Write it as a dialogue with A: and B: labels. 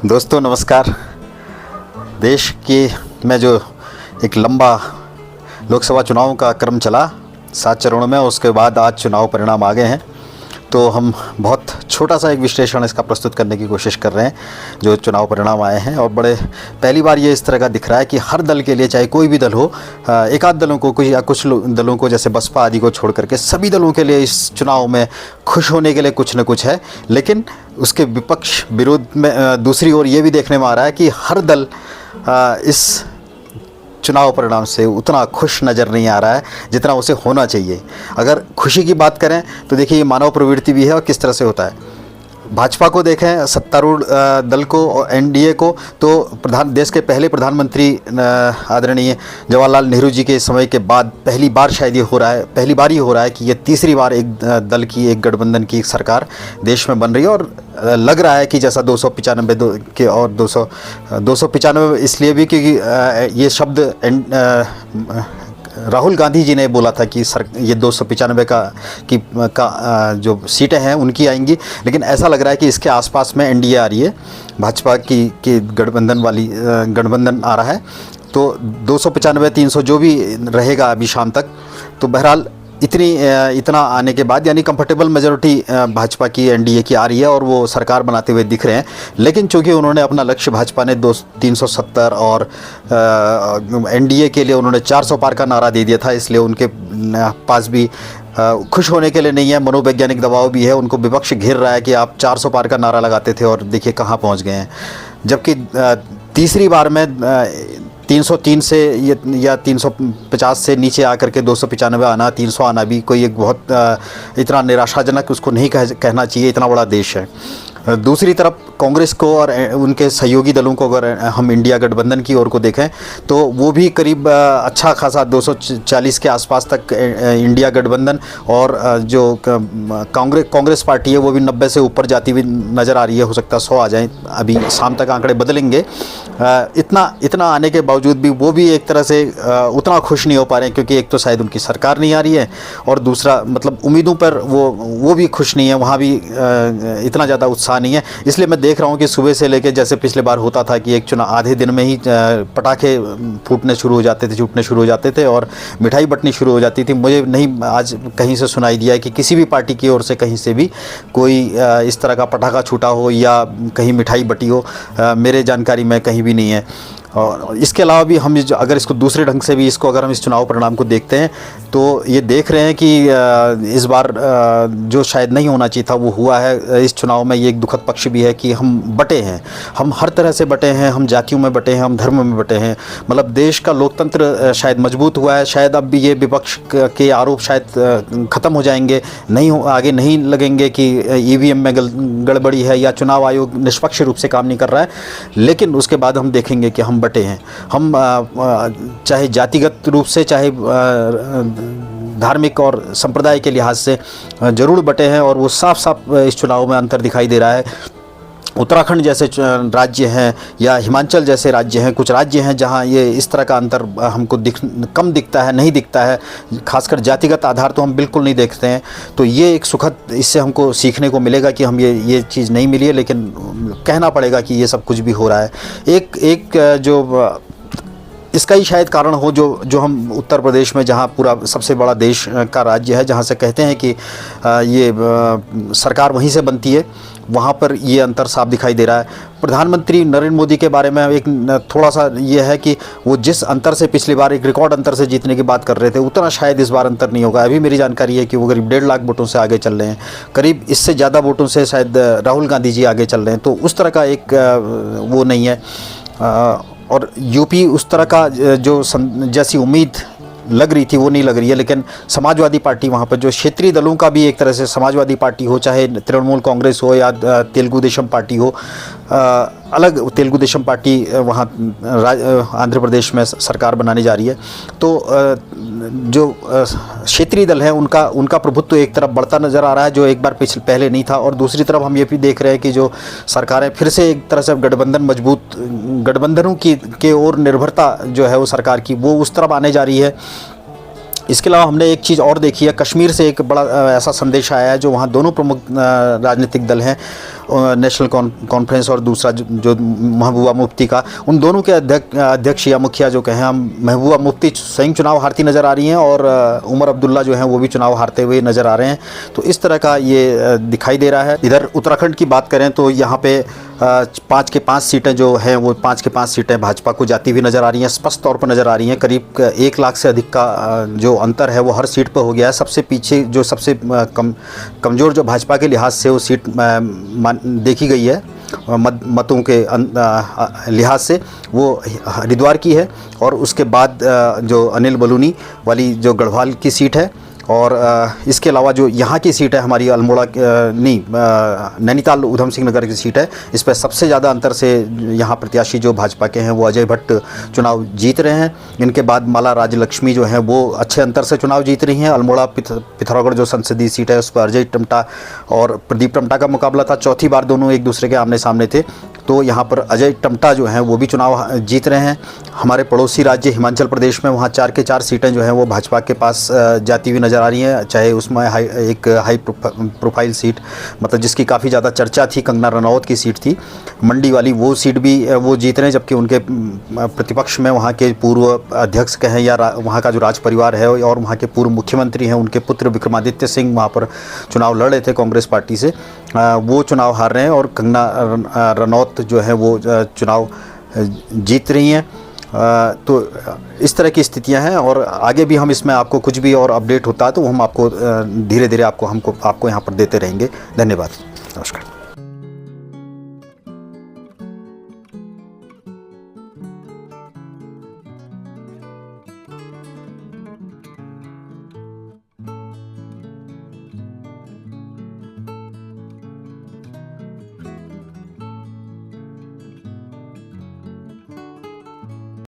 A: दोस्तों नमस्कार। देश के में जो एक लंबा लोकसभा चुनाव का क्रम चला 7 चरणों में, उसके बाद आज चुनाव परिणाम आ गए हैं। तो हम बहुत छोटा सा एक विश्लेषण इसका प्रस्तुत करने की कोशिश कर रहे हैं जो चुनाव परिणाम आए हैं। और बड़े पहली बार ये इस तरह का दिख रहा है कि हर दल के लिए, चाहे कोई भी दल हो, एक आध दलों को कुछ दलों को जैसे बसपा आदि को छोड़ करके सभी दलों के लिए इस चुनाव में खुश होने के लिए कुछ न कुछ है। लेकिन उसके विपक्ष विरोध में दूसरी ओर ये भी देखने में आ रहा है कि हर दल इस चुनाव परिणाम से उतना खुश नज़र नहीं आ रहा है जितना उसे होना चाहिए। अगर खुशी की बात करें तो देखिए ये मानव प्रवृत्ति भी है और किस तरह से होता है। भाजपा को देखें, सत्तारूढ़ दल को और एनडीए को, तो देश के पहले प्रधानमंत्री आदरणीय जवाहरलाल नेहरू जी के समय के बाद पहली बार शायद ये हो रहा है, पहली बार ही हो रहा है कि ये तीसरी बार एक दल की, एक गठबंधन की एक सरकार देश में बन रही है। और लग रहा है कि जैसा 295 के और 295 इसलिए भी क्योंकि ये शब्द राहुल गांधी जी ने बोला था कि ये 295 का जो सीटें हैं उनकी आएंगी। लेकिन ऐसा लग रहा है कि इसके आसपास में एनडीए आ रही है, भाजपा की गठबंधन आ रहा है। तो 295 300 जो भी रहेगा अभी शाम तक, तो बहरहाल इतना आने के बाद यानी कंफर्टेबल मेजॉरिटी भाजपा की एनडीए की आ रही है और वो सरकार बनाते हुए दिख रहे हैं। लेकिन चूंकि उन्होंने अपना लक्ष्य, भाजपा ने 370 और एनडीए के लिए उन्होंने 400 पार का नारा दे दिया था, इसलिए उनके पास भी खुश होने के लिए नहीं है, मनोवैज्ञानिक दबाव भी है। उनको विपक्ष घेर रहा है कि आप 400 पार का नारा लगाते थे और देखिए कहाँ पहुँच गए हैं। जबकि तीसरी बार में 303 से या 350 से नीचे आकर के 295 आना, 300 आना भी कोई एक बहुत इतना निराशाजनक उसको नहीं कहना चाहिए। इतना बड़ा देश है। दूसरी तरफ कांग्रेस को और उनके सहयोगी दलों को अगर हम इंडिया गठबंधन की ओर को देखें तो वो भी करीब अच्छा खासा 240 के आसपास तक इंडिया गठबंधन, और जो कांग्रेस पार्टी है वो भी 90 से ऊपर जाती हुई नज़र आ रही है। हो सकता है 100 आ जाए, अभी शाम तक आंकड़े बदलेंगे। इतना आने के बावजूद भी वो भी एक तरह से उतना खुश नहीं हो पा रहे हैं, क्योंकि एक तो शायद उनकी सरकार नहीं आ रही है और दूसरा मतलब उम्मीदों पर वो भी खुश नहीं है, वहाँ भी इतना ज़्यादा उत्साह नहीं है। इसलिए मैं देख रहा हूँ कि सुबह से लेकर, जैसे पिछले बार होता था कि एक चुनाव आधे दिन में ही पटाखे फूटने शुरू हो जाते थे, छूटने शुरू हो जाते थे और मिठाई बंटनी शुरू हो जाती थी। मुझे नहीं आज कहीं से सुनाई दिया है कि किसी भी पार्टी की ओर से कहीं से भी कोई इस तरह का पटाखा छूटा हो या कहीं मिठाई बटी हो, मेरे जानकारी में कहीं भी नहीं है। और इसके अलावा भी हम अगर इसको दूसरे ढंग से भी अगर हम इस चुनाव परिणाम को देखते हैं तो ये देख रहे हैं कि इस बार जो शायद नहीं होना चाहिए था वो हुआ है। इस चुनाव में ये एक दुखद पक्ष भी है कि हम बटे हैं, हम हर तरह से बटे हैं, हम जातियों में बटे हैं, हम धर्म में बटे हैं। मतलब देश का लोकतंत्र शायद मजबूत हुआ है, शायद अब भी ये विपक्ष के आरोप शायद ख़त्म हो जाएंगे, आगे नहीं लगेंगे कि ईवीएम में गड़बड़ी है या चुनाव आयोग निष्पक्ष रूप से काम नहीं कर रहा है। लेकिन उसके बाद हम देखेंगे कि हम बटे हैं। हम चाहे जातिगत रूप से, चाहे धार्मिक और संप्रदाय के लिहाज से जरूर बटे हैं, और वो साफ साफ इस चुनाव में अंतर दिखाई दे रहा है। उत्तराखंड जैसे राज्य हैं या हिमाचल जैसे राज्य हैं, कुछ राज्य हैं जहां ये इस तरह का अंतर हमको कम दिखता है, नहीं दिखता है। खासकर जातिगत आधार तो हम बिल्कुल नहीं देखते हैं। तो ये एक सुखद, इससे हमको सीखने को मिलेगा कि हम ये चीज़ नहीं मिली है, लेकिन कहना पड़ेगा कि ये सब कुछ भी हो रहा है। एक जो इसका ही शायद कारण हो जो हम उत्तर प्रदेश में, जहाँ पूरा सबसे बड़ा देश का राज्य है, जहाँ से कहते हैं कि ये सरकार वहीं से बनती है, वहाँ पर ये अंतर साफ दिखाई दे रहा है। प्रधानमंत्री नरेंद्र मोदी के बारे में एक थोड़ा सा ये है कि वो जिस अंतर से पिछली बार एक रिकॉर्ड अंतर से जीतने की बात कर रहे थे, उतना शायद इस बार अंतर नहीं होगा। अभी मेरी जानकारी है कि वो करीब 1.5 लाख वोटों से आगे चल रहे हैं, करीब इससे ज़्यादा वोटों से शायद राहुल गांधी जी आगे चल रहे हैं। तो उस तरह का एक वो नहीं है। और यूपी उस तरह का जो जैसी उम्मीद लग रही थी वो नहीं लग रही है। लेकिन समाजवादी पार्टी, वहाँ पर जो क्षेत्रीय दलों का भी एक तरह से, समाजवादी पार्टी हो, चाहे तृणमूल कांग्रेस हो या तेलुगु देशम पार्टी हो, अलग तेलुगु देशम पार्टी वहाँ आंध्र प्रदेश में सरकार बनाने जा रही है। तो जो क्षेत्रीय दल हैं उनका प्रभुत्व तो एक तरफ बढ़ता नज़र आ रहा है, जो एक बार पहले नहीं था। और दूसरी तरफ हम ये भी देख रहे हैं कि जो सरकारें फिर से एक तरह से मजबूत गठबंधनों के ओर निर्भरता जो है वो सरकार की, वो उस तरफ आने जा रही है। इसके अलावा हमने एक चीज़ और देखी है, कश्मीर से एक बड़ा ऐसा संदेश आया है, जो वहाँ दोनों प्रमुख राजनीतिक दल हैं नेशनल कॉन्फ्रेंस और दूसरा जो महबूबा मुफ्ती का, उन दोनों के अध्यक्ष या मुखिया जो कहें हम, महबूबा मुफ्ती संयुक्त चुनाव हारती नज़र आ रही हैं और उमर अब्दुल्ला जो हैं वो भी चुनाव हारते हुए नज़र आ रहे हैं। तो इस तरह का ये दिखाई दे रहा है। इधर उत्तराखंड की बात करें तो यहाँ पे 5 के 5 सीटें जो हैं वो 5 के 5 सीटें भाजपा को जाती हुई नज़र आ रही हैं, स्पष्ट तौर पर नज़र आ रही हैं। करीब 1 लाख से अधिक का जो अंतर है वो हर सीट पर हो गया है। सबसे पीछे जो सबसे कमज़ोर जो भाजपा के लिहाज से वो सीट देखी गई है मतों के लिहाज से, वो हरिद्वार की है। और उसके बाद जो अनिल बलूनी वाली जो गढ़वाल की सीट है, और इसके अलावा जो यहाँ की सीट है हमारी अल्मोड़ा नैनीताल उधम सिंह नगर की सीट है, इस पर सबसे ज़्यादा अंतर से यहाँ प्रत्याशी जो भाजपा के हैं वो अजय भट्ट चुनाव जीत रहे हैं। इनके बाद माला राजलक्ष्मी जो हैं वो अच्छे अंतर से चुनाव जीत रही हैं। अल्मोड़ा पिथौरागढ़ जो संसदीय सीट है उस पर अजय टमटा और प्रदीप टमटा का मुकाबला था। चौथी बार दोनों एक दूसरे के आमने सामने थे, तो यहाँ पर अजय टमटा जो हैं वो भी चुनाव जीत रहे हैं। हमारे पड़ोसी राज्य हिमाचल प्रदेश में वहाँ 4 के 4 सीटें जो हैं वो भाजपा के पास जाती हुई नज़र आ रही हैं, चाहे उसमें एक हाई प्रोफाइल सीट, मतलब जिसकी काफ़ी ज़्यादा चर्चा थी, कंगना रनौत की सीट थी मंडी वाली, वो सीट भी वो जीत रहे हैं। जबकि उनके प्रतिपक्ष में वहाँ के पूर्व अध्यक्ष कहें या वहाँ का जो राज परिवार है और वहाँ के पूर्व मुख्यमंत्री हैं, उनके पुत्र विक्रमादित्य सिंह वहाँ पर चुनाव लड़ रहे थे कांग्रेस पार्टी से, वो चुनाव हार रहे हैं और कंगना रनौत जो है वो चुनाव जीत रही हैं। तो इस तरह की स्थितियां हैं और आगे भी हम इसमें आपको कुछ भी और अपडेट होता है तो हम आपको धीरे धीरे आपको यहाँ पर देते रहेंगे। धन्यवाद, नमस्कार।